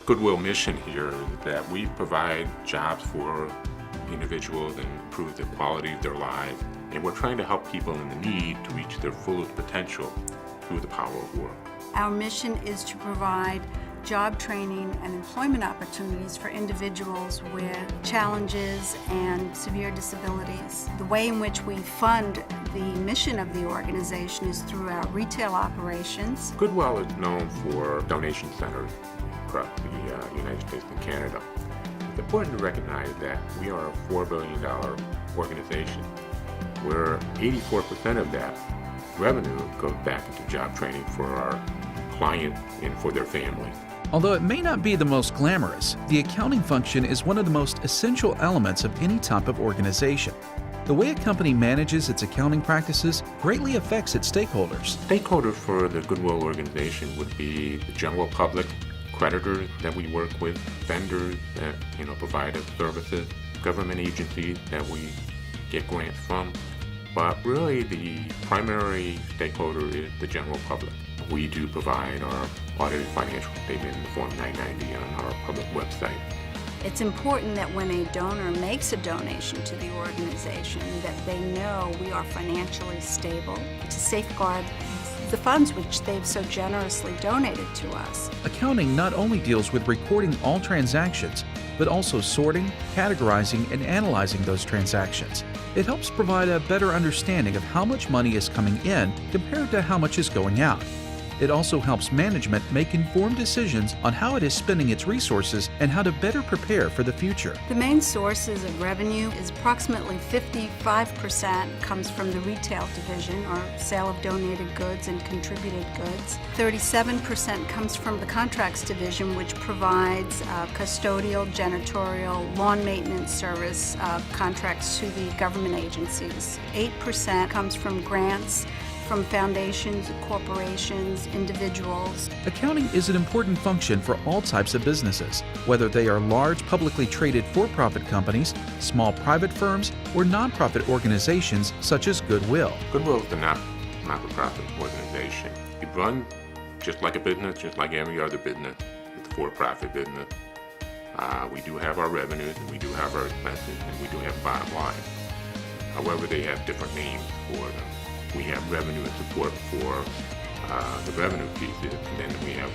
Goodwill mission here is that we provide jobs for individuals and improve the quality of their lives. And we're trying to help people in the need to reach their fullest potential through the power of work. Our mission is to provide job training and employment opportunities for individuals with challenges and severe disabilities. The way in which we fund the mission of the organization is through our retail operations. Goodwill is known for donation centers across the United States and Canada. It's important to recognize that we are a $4 billion organization where 84% of that revenue goes back into job training for our clients and for their families. Although it may not be the most glamorous, the accounting function is one of the most essential elements of any type of organization. The way a company manages its accounting practices greatly affects its stakeholders. Stakeholders for the Goodwill organization would be the general public, creditors that we work with, vendors that provide us services, government agencies that we get grants from. But really the primary stakeholder is the general public. We do provide our audited financial statement in the Form 990 on our public website. It's important that when a donor makes a donation to the organization that they know we are financially stable to safeguard the funds which they've so generously donated to us. Accounting not only deals with recording all transactions, but also sorting, categorizing, and analyzing those transactions. It helps provide a better understanding of how much money is coming in compared to how much is going out. It also helps management make informed decisions on how it is spending its resources and how to better prepare for the future. The main sources of revenue is approximately 55% comes from the retail division, or sale of donated goods and contributed goods. 37% comes from the contracts division, which provides custodial, janitorial, lawn maintenance service contracts to the government agencies. 8% comes from grants from foundations, corporations, individuals. Accounting is an important function for all types of businesses, whether they are large publicly traded for-profit companies, small private firms, or nonprofit organizations such as Goodwill. Goodwill is a not-for-profit organization. We run just like a business, just like every other business. It's a for-profit business. We do have our revenues, and we do have our expenses, and we do have bottom line. However, they have different names for them. We have revenue and support for the revenue pieces, and then we have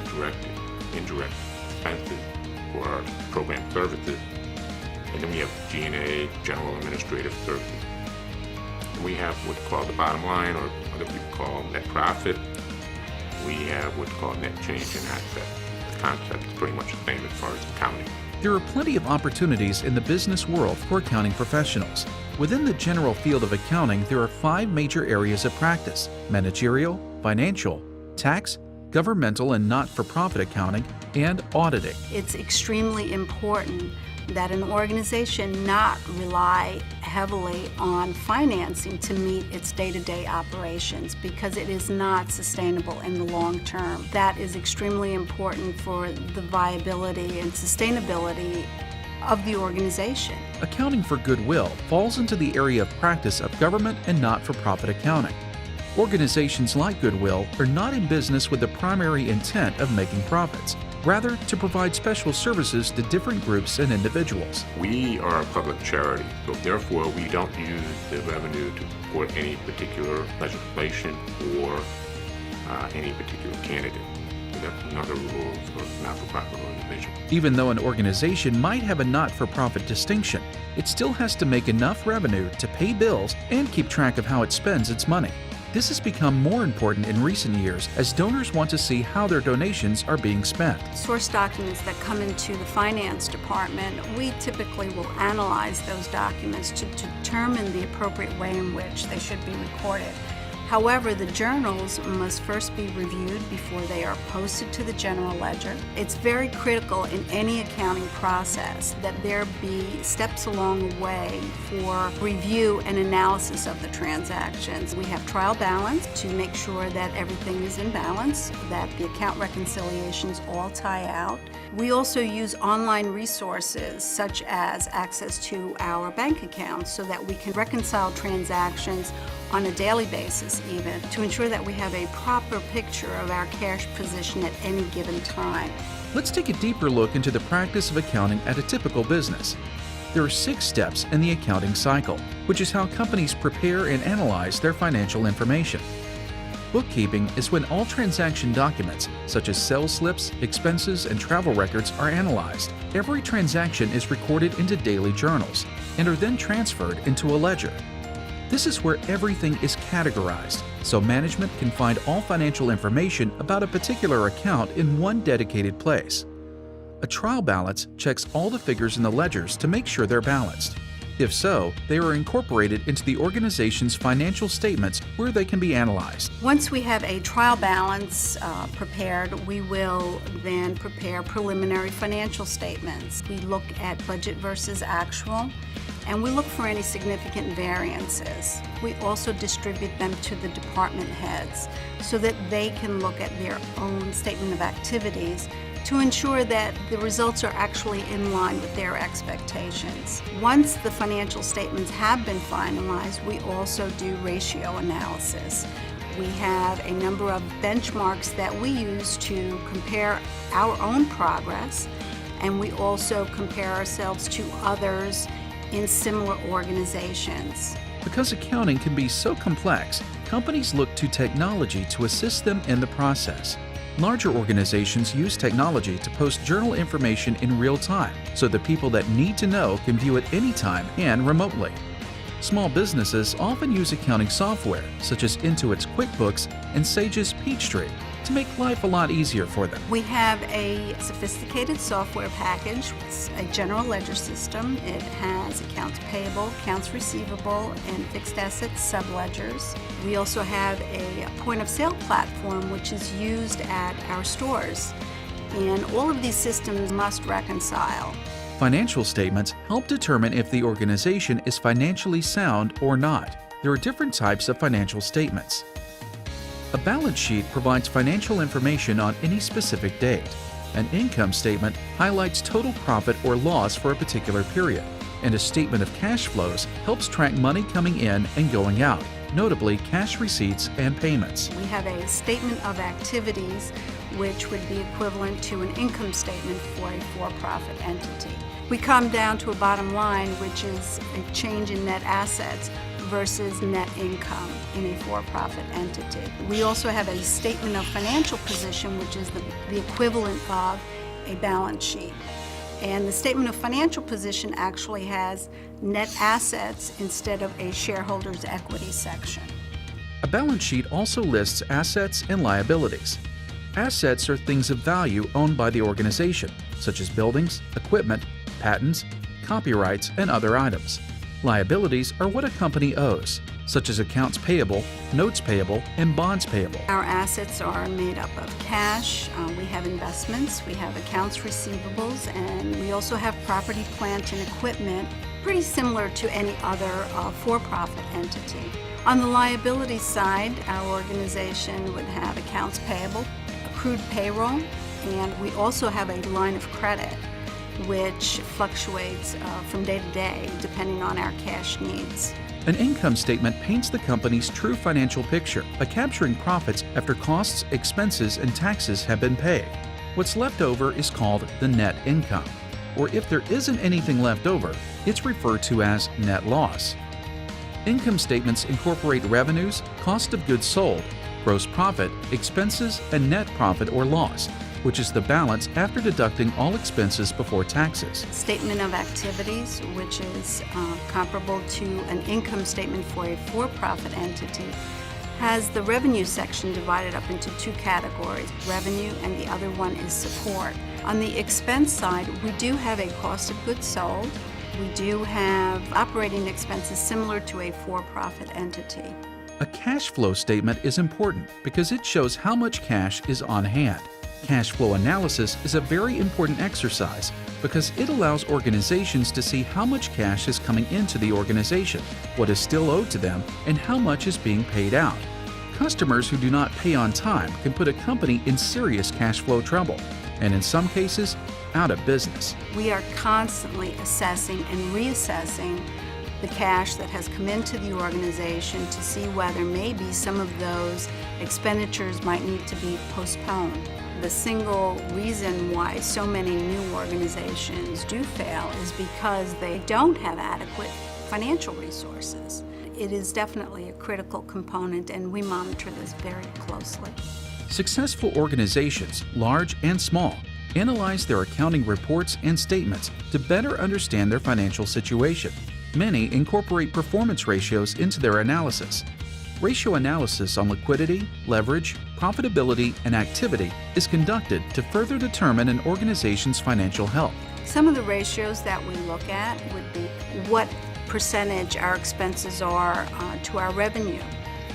direct and indirect expenses for our program services, and then we have G&A, general administrative services. And we have what's called the bottom line, or other people call net profit. We have what's called net change in assets. The concept is pretty much the same as far as accounting. There are plenty of opportunities in the business world for accounting professionals. Within the general field of accounting, there are 5 major areas of practice: managerial, financial, tax, governmental and not-for-profit accounting, and auditing. It's extremely important that an organization not rely heavily on financing to meet its day-to-day operations, because it is not sustainable in the long term. That is extremely important for the viability and sustainability of the organization. Accounting for Goodwill falls into the area of practice of government and not-for-profit accounting. Organizations like Goodwill are not in business with the primary intent of making profits, rather to provide special services to different groups and individuals. We are a public charity, so therefore we don't use the revenue to support any particular legislation or any particular candidate. So that's another rule for not-for-profit organizations. Even though an organization might have a not-for-profit distinction, it still has to make enough revenue to pay bills and keep track of how it spends its money. This has become more important in recent years as donors want to see how their donations are being spent. Source documents that come into the finance department, we typically will analyze those documents to determine the appropriate way in which they should be recorded. However, the journals must first be reviewed before they are posted to the general ledger. It's very critical in any accounting process that there be steps along the way for review and analysis of the transactions. We have trial balance to make sure that everything is in balance, that the account reconciliations all tie out. We also use online resources such as access to our bank accounts so that we can reconcile transactions on a daily basis even, to ensure that we have a proper picture of our cash position at any given time. Let's take a deeper look into the practice of accounting at a typical business. There are 6 steps in the accounting cycle, which is how companies prepare and analyze their financial information. Bookkeeping is when all transaction documents, such as sales slips, expenses, and travel records, are analyzed. Every transaction is recorded into daily journals and are then transferred into a ledger. This is where everything is categorized, so management can find all financial information about a particular account in one dedicated place. A trial balance checks all the figures in the ledgers to make sure they're balanced. If so, they are incorporated into the organization's financial statements where they can be analyzed. Once we have a trial balance prepared, we will then prepare preliminary financial statements. We look at budget versus actual, and we look for any significant variances. We also distribute them to the department heads so that they can look at their own statement of activities to ensure that the results are actually in line with their expectations. Once the financial statements have been finalized, we also do ratio analysis. We have a number of benchmarks that we use to compare our own progress, and we also compare ourselves to others in similar organizations. Because accounting can be so complex, companies look to technology to assist them in the process. Larger organizations use technology to post journal information in real time, so the people that need to know can view it anytime and remotely. Small businesses often use accounting software, such as Intuit's QuickBooks and Sage's Peachtree, to make life a lot easier for them. We have a sophisticated software package. It's a general ledger system. It has accounts payable, accounts receivable, and fixed assets subledgers. We also have a point of sale platform which is used at our stores. And all of these systems must reconcile. Financial statements help determine if the organization is financially sound or not. There are different types of financial statements. A balance sheet provides financial information on any specific date. An income statement highlights total profit or loss for a particular period. And a statement of cash flows helps track money coming in and going out, notably cash receipts and payments. We have a statement of activities, which would be equivalent to an income statement for a for-profit entity. We come down to a bottom line, which is a change in net assets versus net income in a for-profit entity. We also have a statement of financial position, which is the equivalent of a balance sheet. And the statement of financial position actually has net assets instead of a shareholder's equity section. A balance sheet also lists assets and liabilities. Assets are things of value owned by the organization, such as buildings, equipment, patents, copyrights, and other items. Liabilities are what a company owes, such as accounts payable, notes payable, and bonds payable. Our assets are made up of cash, we have investments, we have accounts receivables, and we also have property, plant, and equipment, pretty similar to any other for-profit entity. On the liability side, our organization would have accounts payable, accrued payroll, and we also have a line of credit, which fluctuates from day to day depending on our cash needs. An income statement paints the company's true financial picture by capturing profits after costs, expenses, and taxes have been paid. What's left over is called the net income, or if there isn't anything left over, it's referred to as net loss. Income statements incorporate revenues, cost of goods sold, gross profit, expenses, and net profit or loss, which is the balance after deducting all expenses before taxes. Statement of activities, which is comparable to an income statement for a for-profit entity, has the revenue section divided up into 2 categories, revenue and the other one is support. On the expense side, we do have a cost of goods sold. We do have operating expenses similar to a for-profit entity. A cash flow statement is important because it shows how much cash is on hand. Cash flow analysis is a very important exercise because it allows organizations to see how much cash is coming into the organization, what is still owed to them, and how much is being paid out. Customers who do not pay on time can put a company in serious cash flow trouble, and in some cases, out of business. We are constantly assessing and reassessing the cash that has come into the organization to see whether maybe some of those expenditures might need to be postponed. the single reason why so many new organizations do fail is because they don't have adequate financial resources. It is definitely a critical component, and we monitor this very closely. Successful organizations, large and small, analyze their accounting reports and statements to better understand their financial situation. Many incorporate performance ratios into their analysis. Ratio analysis on liquidity, leverage, profitability, and activity is conducted to further determine an organization's financial health. Some of the ratios that we look at would be what percentage our expenses are to our revenue.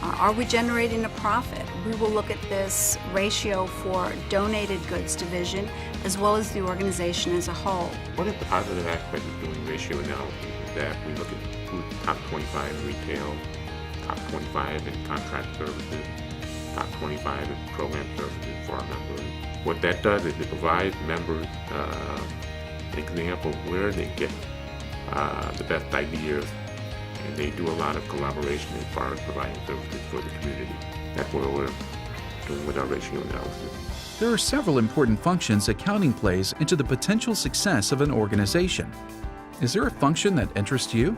Are we generating a profit? We will look at this ratio for donated goods division as well as the organization as a whole. One of the positive aspects of doing ratio analysis is that we look at who's top 25 in retail, top 25 in contract services, top 25 in program services for our members. What that does is it provides members an example of where they get the best ideas, and they do a lot of collaboration as far as providing services for the community. That's what we're doing with our ratio analysis. There are several important functions accounting plays into the potential success of an organization. Is there a function that interests you?